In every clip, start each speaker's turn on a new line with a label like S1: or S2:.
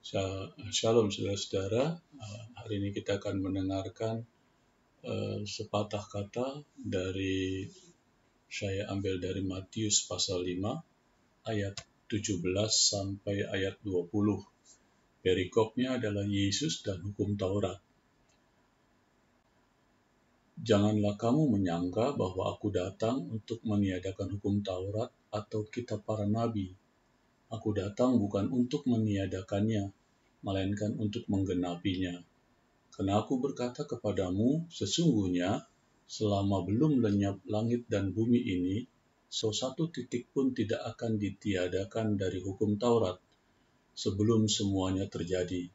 S1: Shalom saudara-saudara, hari ini kita akan mendengarkan sepatah kata dari saya ambil dari Matius pasal 5 ayat 17 sampai ayat 20. Perikopnya adalah Yesus dan hukum Taurat. Janganlah kamu menyangka bahwa aku datang untuk meniadakan hukum Taurat atau kitab para nabi. Aku datang bukan untuk meniadakannya, melainkan untuk menggenapinya. Karena aku berkata kepadamu, sesungguhnya selama belum lenyap langit dan bumi ini, satu titik pun tidak akan ditiadakan dari hukum Taurat sebelum semuanya terjadi.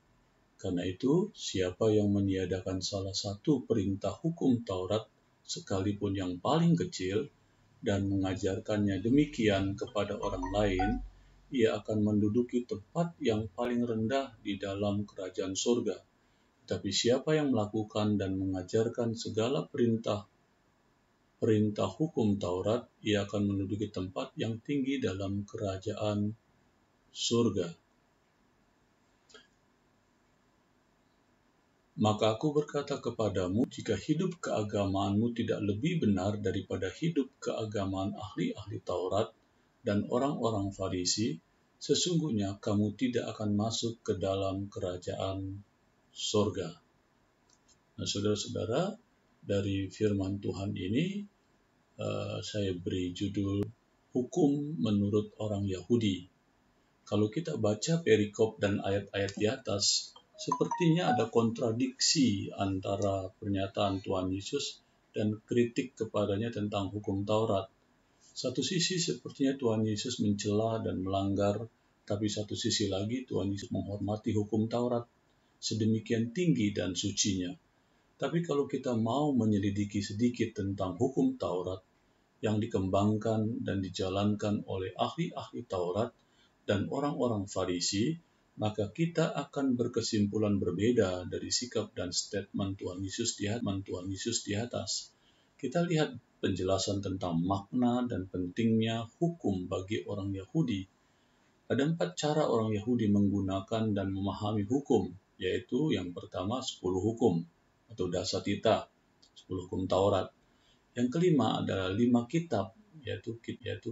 S1: Karena itu, siapa yang meniadakan salah satu perintah hukum Taurat, sekalipun yang paling kecil, dan mengajarkannya demikian kepada orang lain, ia akan menduduki tempat yang paling rendah di dalam kerajaan surga. Tapi siapa yang melakukan dan mengajarkan segala perintah hukum Taurat, ia akan menduduki tempat yang tinggi dalam kerajaan surga. Maka aku berkata kepadamu, jika hidup keagamaanmu tidak lebih benar daripada hidup keagamaan ahli-ahli Taurat dan orang-orang Farisi, sesungguhnya kamu tidak akan masuk ke dalam kerajaan surga. Nah, saudara-saudara, dari firman Tuhan ini, saya beri judul Hukum Menurut Orang Yahudi. Kalau kita baca perikop dan ayat-ayat di atas, sepertinya ada kontradiksi antara pernyataan Tuhan Yesus dan kritik kepadanya tentang hukum Taurat. Satu sisi sepertinya Tuhan Yesus mencela dan melanggar, tapi satu sisi lagi Tuhan Yesus menghormati hukum Taurat sedemikian tinggi dan sucinya. Tapi kalau kita mau menyelidiki sedikit tentang hukum Taurat yang dikembangkan dan dijalankan oleh ahli-ahli Taurat dan orang-orang Farisi, maka kita akan berkesimpulan berbeda dari sikap dan statement Tuhan Yesus di atas. Kita lihat penjelasan tentang makna dan pentingnya hukum bagi orang Yahudi. Ada 4 cara orang Yahudi menggunakan dan memahami hukum, yaitu yang pertama 10 hukum atau dasatita, 10 hukum Taurat. Yang kelima adalah 5 kitab, yaitu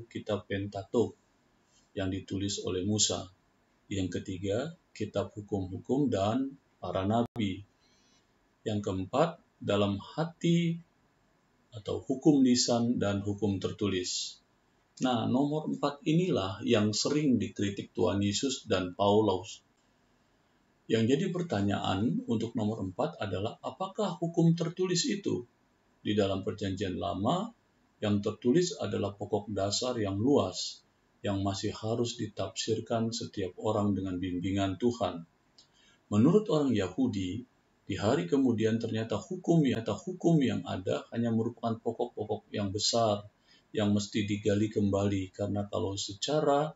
S1: kitab Pentatuk yang ditulis oleh Musa. Yang ketiga, kitab hukum-hukum dan para nabi. Yang keempat, dalam hati atau hukum lisan dan hukum tertulis. Nah, nomor 4 inilah yang sering dikritik Tuhan Yesus dan Paulus. Yang jadi pertanyaan untuk nomor 4 adalah apakah hukum tertulis itu? Di dalam Perjanjian Lama, yang tertulis adalah pokok dasar yang luas, yang masih harus ditafsirkan setiap orang dengan bimbingan Tuhan. Menurut orang Yahudi, di hari kemudian ternyata hukum yang ada hanya merupakan pokok-pokok yang besar, yang mesti digali kembali, karena kalau secara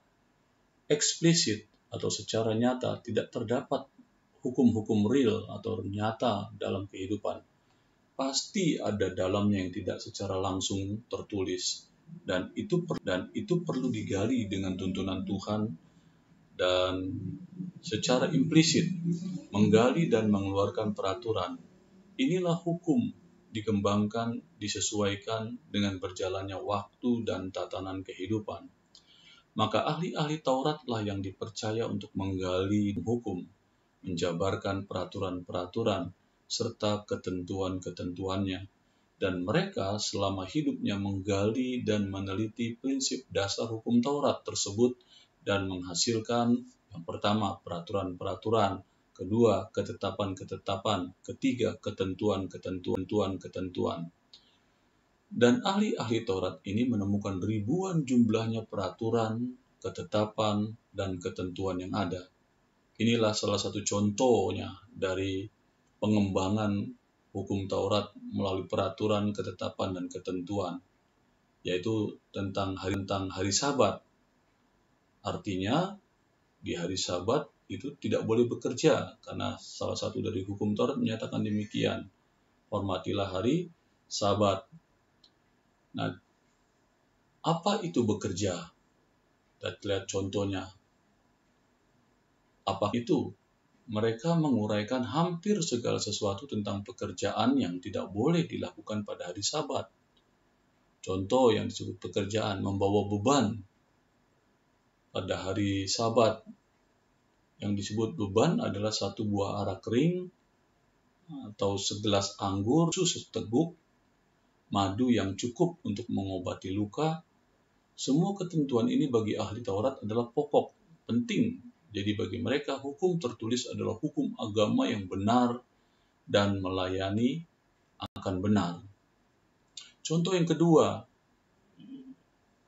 S1: eksplisit atau secara nyata tidak terdapat hukum-hukum real atau nyata dalam kehidupan. Pasti ada dalamnya yang tidak secara langsung tertulis, dan itu perlu digali dengan tuntunan Tuhan dan secara implisit menggali dan mengeluarkan peraturan. Inilah hukum dikembangkan, disesuaikan dengan berjalannya waktu dan tatanan kehidupan. Maka ahli-ahli Tauratlah yang dipercaya untuk menggali hukum, menjabarkan peraturan-peraturan serta ketentuan-ketentuannya. Dan mereka selama hidupnya menggali dan meneliti prinsip dasar hukum Taurat tersebut dan menghasilkan yang pertama peraturan-peraturan, kedua ketetapan-ketetapan, ketiga ketentuan-ketentuan. Dan ahli-ahli Taurat ini menemukan ribuan jumlahnya peraturan, ketetapan, dan ketentuan yang ada. Inilah salah satu contohnya dari pengembangan hukum Taurat melalui peraturan, ketetapan, dan ketentuan, yaitu tentang hari Sabat. Artinya, di hari Sabat itu tidak boleh bekerja, karena salah satu dari hukum Taurat menyatakan demikian. Hormatilah hari Sabat. Nah, apa itu bekerja? Kita lihat contohnya. Apa itu? mereka menguraikan hampir segala sesuatu tentang pekerjaan yang tidak boleh dilakukan pada hari Sabat. Contoh yang disebut pekerjaan, membawa beban pada hari Sabat. Yang disebut beban adalah satu buah ara kering atau segelas anggur, susu seteguk, madu yang cukup untuk mengobati luka. Semua ketentuan ini bagi ahli Taurat adalah pokok, penting. Jadi bagi mereka hukum tertulis adalah hukum agama yang benar dan melayani akan benar. Contoh yang kedua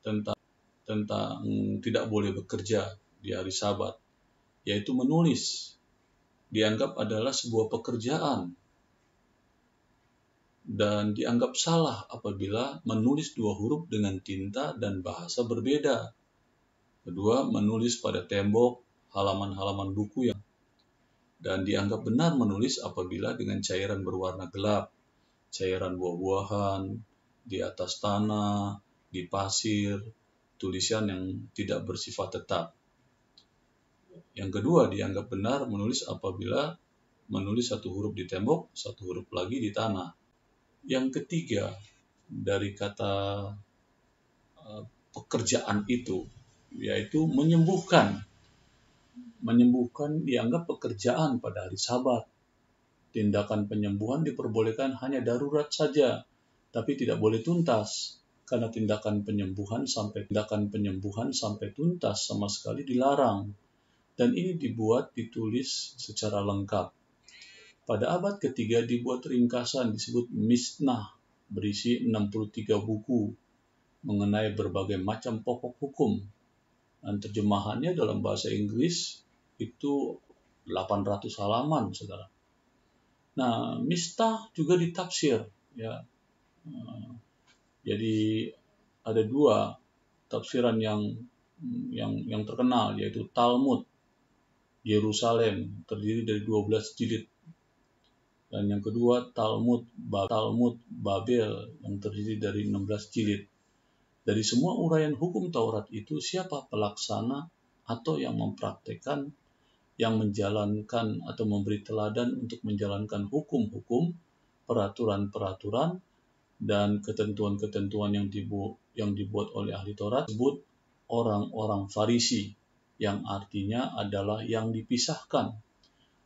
S1: tentang tidak boleh bekerja di hari Sabat, yaitu menulis. Dianggap adalah sebuah pekerjaan dan dianggap salah apabila menulis dua huruf dengan tinta dan bahasa berbeda. Kedua, menulis pada tembok, halaman-halaman buku dan dianggap benar menulis apabila dengan cairan berwarna gelap, cairan buah-buahan, di atas tanah, di pasir, tulisan yang tidak bersifat tetap. Yang kedua, dianggap benar menulis apabila menulis satu huruf di tembok, satu huruf lagi di tanah. Yang ketiga, dari kata pekerjaan itu, yaitu menyembuhkan. Menyembuhkan dianggap pekerjaan pada hari Sabat. Tindakan penyembuhan diperbolehkan hanya darurat saja, tapi tidak boleh tuntas, karena tindakan penyembuhan sampai tuntas sama sekali dilarang. Dan ini ditulis secara lengkap. Pada abad ketiga dibuat ringkasan disebut Mishnah, berisi 63 buku mengenai berbagai macam pokok hukum. Dan terjemahannya dalam bahasa Inggris itu 800 halaman, saudara. Nah, Mishnah juga ditafsir, ya. Jadi ada dua tafsiran yang terkenal, yaitu Talmud Yerusalem, terdiri dari 12 jilid. Dan yang kedua Talmud Babel, yang terdiri dari 16 jilid. Dari semua uraian hukum Taurat itu, siapa pelaksana atau yang mempraktekkan, yang menjalankan atau memberi teladan untuk menjalankan hukum-hukum, peraturan-peraturan, dan ketentuan-ketentuan yang dibuat oleh ahli Taurat, disebut orang-orang Farisi, yang artinya adalah yang dipisahkan.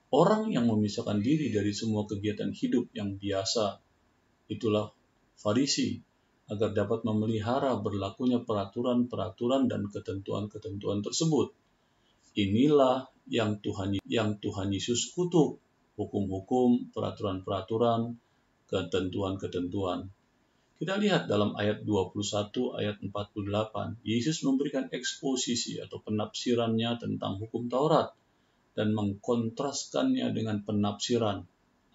S1: Orang yang memisahkan diri dari semua kegiatan hidup yang biasa, itulah Farisi, agar dapat memelihara berlakunya peraturan-peraturan dan ketentuan-ketentuan tersebut. Inilah yang Tuhan Yesus kutuk, hukum-hukum, peraturan-peraturan, ketentuan-ketentuan. Kita lihat dalam ayat 21, ayat 48, Yesus memberikan eksposisi atau penafsirannya tentang hukum Taurat dan mengkontraskannya dengan penafsiran,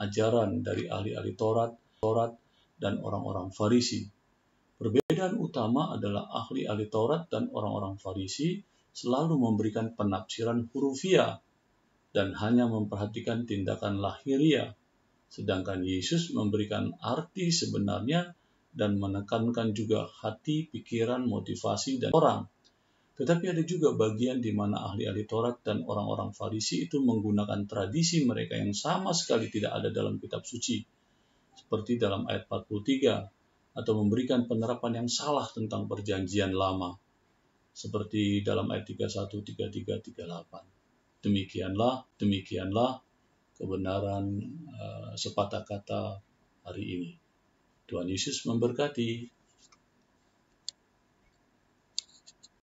S1: ajaran dari ahli-ahli Taurat dan orang-orang Farisi. Perbedaan utama adalah ahli-ahli Taurat dan orang-orang Farisi selalu memberikan penafsiran hurufiah dan hanya memperhatikan tindakan lahiriah, sedangkan Yesus memberikan arti sebenarnya dan menekankan juga hati, pikiran, motivasi, dan orang. Tetapi ada juga bagian di mana ahli-ahli Taurat dan orang-orang Farisi itu menggunakan tradisi mereka yang sama sekali tidak ada dalam kitab suci, seperti dalam ayat 43, atau memberikan penerapan yang salah tentang perjanjian lama, seperti dalam ayat 31, 33, 38. Demikianlah kebenaran sepatah kata hari ini. Tuhan Yesus memberkati.